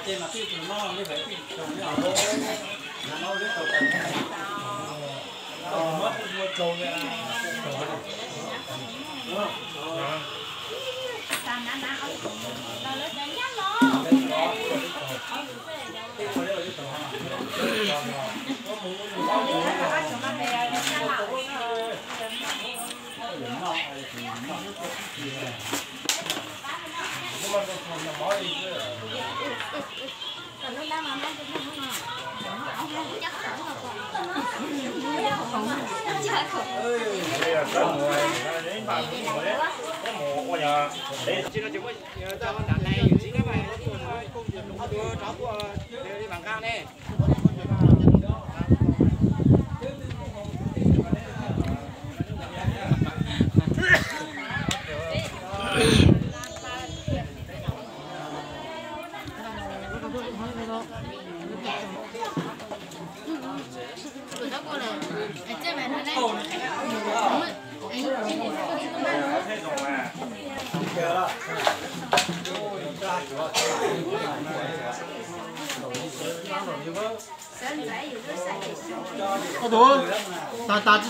trên là tiêu nó như vậy trồng nó nó rất là mất mua trâu ra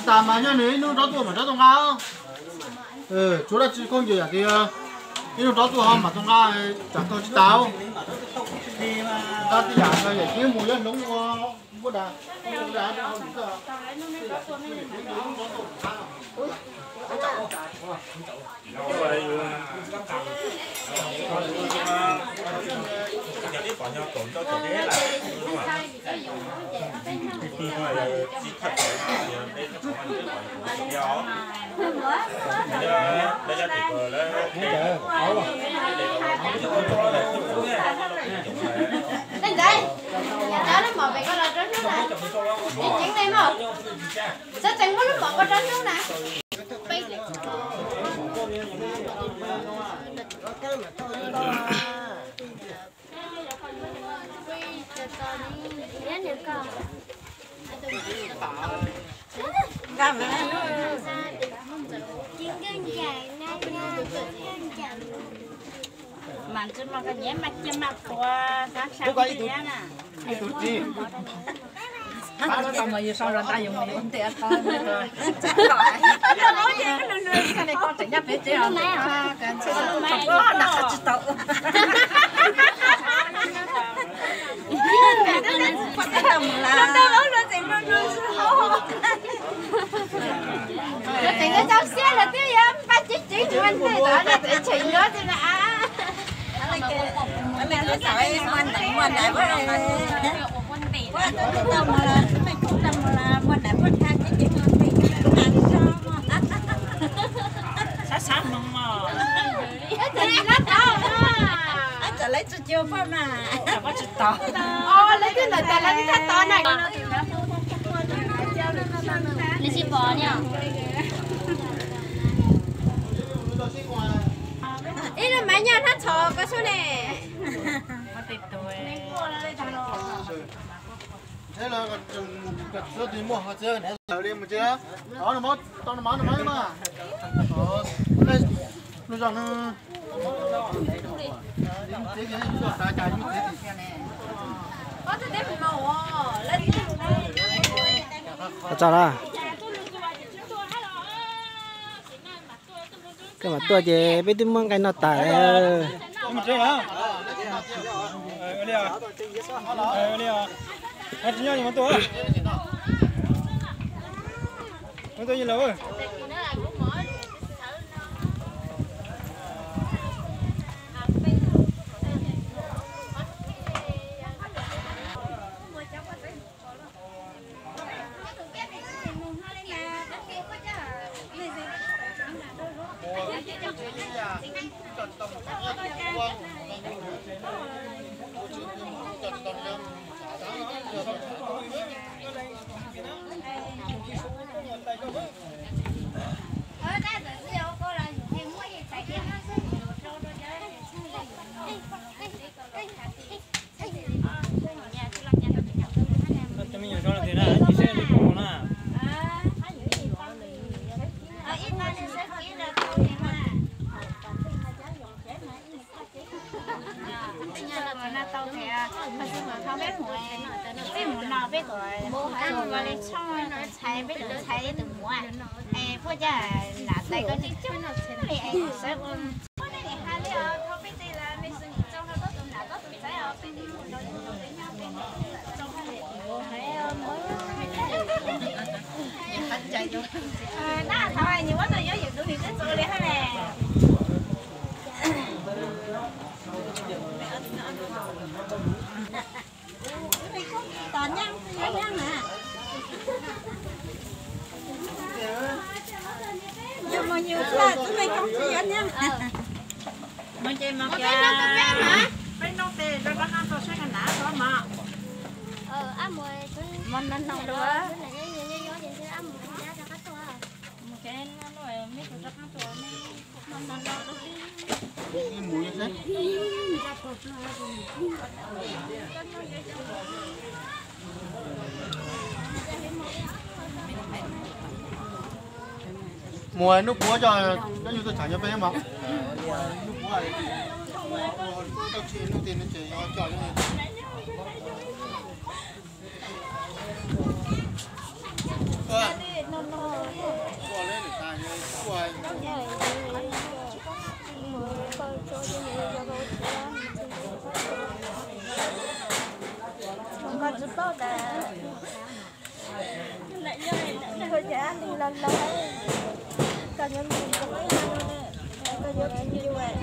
ta mà nhá nếu nó đó tuổi mà đó tung cao chú đã chỉ con gì à thì nếu đó tuổi không mà tung cao chẳng có chỉ tao ta thì dạng rồi cái mùi nó nóng quá đà không đà đâu không được Lên đây, đó nó mở về con là trắng nước này, đi tránh đây mà, sao tránh có nó mở con trắng nước này. Mà chứ mà cái nhém mặt châm mặt của sáng sáng cái nhá nè. cái tụt gì Còn mà giờ sau rồi ta dùng mình không tiện thôi. Nó nói gì cái lươn cái này con chỉ nhấp để chứ không. Cái có đặt chỉ tậu. Nó chỉ cái cháu xe là tiêu em ba chỉ mình thì đó là để chỉnh nó thì là Mẹ nó sợ em quan đại quá rồi. Quá tôi tâm là mình cũng tâm là quan đại quan khác cái chuyện mình ăn sao sáng mong mò. Cái gì nó to Anh sẽ lấy cho chiều phải mà. Có chữ to. Lấy cái lời ta lấy cái to này. Lấy chữ bò nha. Ý là mấy nhà nó thò cái số này. thế là cái số tiền mua họ chơi này giờ đi mà chơi đó là món tao là món là mấy mà đây nó rằng cái gì nó ta chạy như thế thì Có thể đem màu lên chào đó cái mà tôi về biết tiếng mong cái nó tải mà chơi hả đây à đây à anh chỉ nhau mà tôi như lâu rồi tao thì mà xin mà không biết mùa biết mùa nào biết rồi rồi gọi lên cho nó chạy biết được chạy từ mùa em bây giờ là tay có những chút thì em sẽ có này thì hai đứa không biết gì là mình suy nghĩ trong nó có tụi nào có tụi trái ở bên đi một đôi với nhau bên trong hai đứa mới chạy vô đó thôi nhiều quá tôi nhớ việc tôi thì sẽ xử lý hết nè toàn nhang nhang nè nhưng mà nhiều là tụi mình không chỉ ăn nhang mình chỉ mà cái bên nông tề rồi bác ăn tôi sẽ ăn nã đó mà ăn mồi mình ăn nông được cái nó rồi mấy cái rắc nó rồi mình ăn đó đi cái mùi thế mùa nước búa cho nó như tôi trả cho bé mà nước búa này tao chỉ nước tiền nó chỉ cho cái này con giúp tốt là lại nhơi thôi giá đi lần lần cần những mình có mấy ăn có nhiều như vậy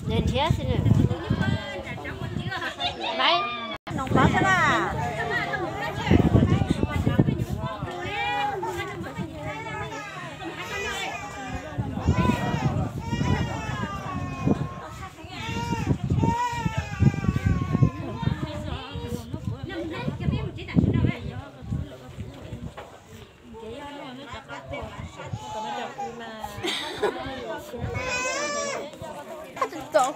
Nên hết xin được. Mấy nông bát đó à tổ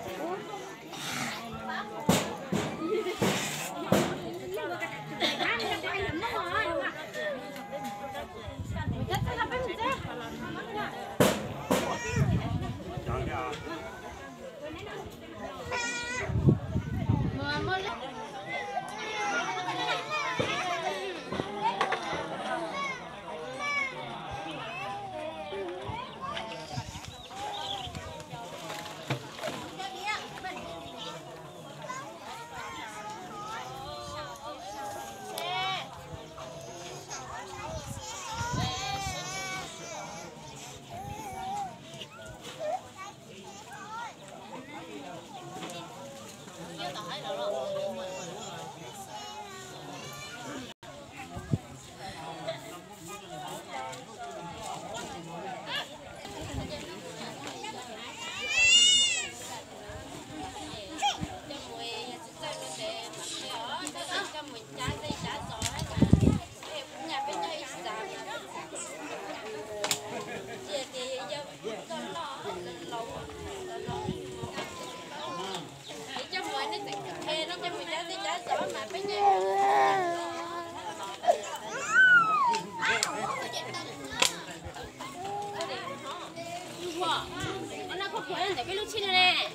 보여야 돼. 별로 치는데.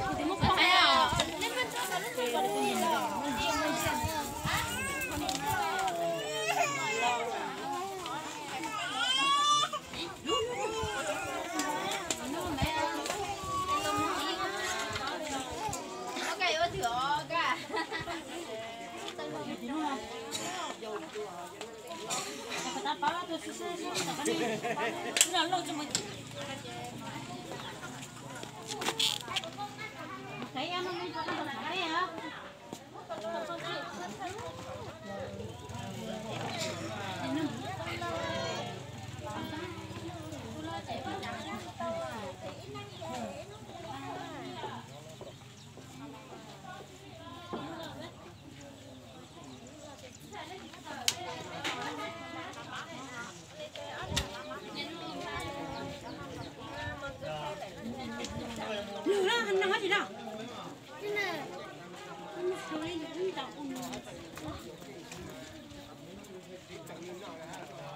근데 뭐 봐요. Thấy em không có cái này hả? Lửa đó, anh nói gì đâu?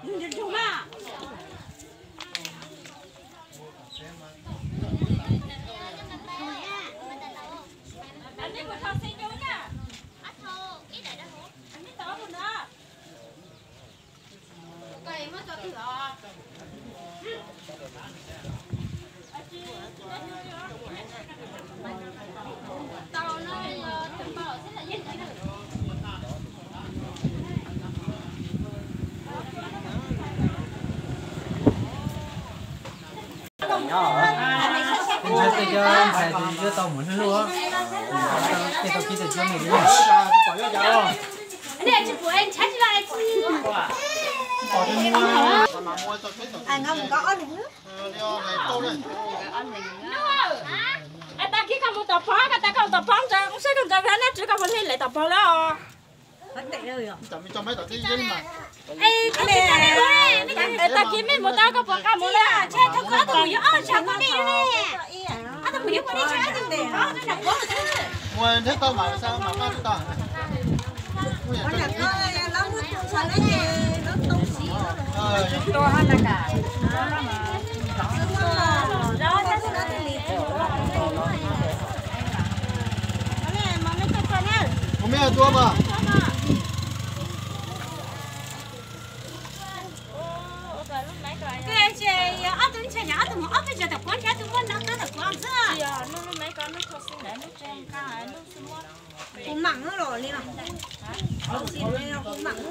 Đừng chụp à? Anh đi một thằng xin chú nha. Anh thô, ý đại đó hả? Anh đi tỏ mình đó. Cây mới cho cái lọ. Tao nói thằng bảo sẽ là nhất đấy. nhỏ hả? Bây giờ anh phải thì đưa tàu muốn luôn cái tàu kia thì cho mình đi. Nè, chị của anh chắc là anh không có ăn nữa. Anh ta khi không một tập phó, người ta không tập phó cho cũng sẽ không tập phó nó chỉ có vấn đề lại tập phó đó. Vẫn tệ rồi. Cho mấy tàu tí dưới mà. Ê, cái này người ta kiếm mấy một tao có bỏ cả một là chết thằng có tụi yếu chẳng có đi nè. Anh tụi yếu có đi chết thì để nó đập quá. Mua thế tao mà sao mà có tao. Nó là nó muốn sao nó gì nó tung xí nó. To hơn là cả. Đó chắc nó thì lì. Nè, mà mấy cái con nhá. Không biết tua mà. Cái gì ở tụi trẻ nhỏ tụi nó bây giờ tập quán cái tụi nó đã tập quán chưa? Giờ nó mấy con nó có xin để nó trên cái nó xin mua. Cũng mặn nó rồi đi nào. Không xin nó cũng mặn nó.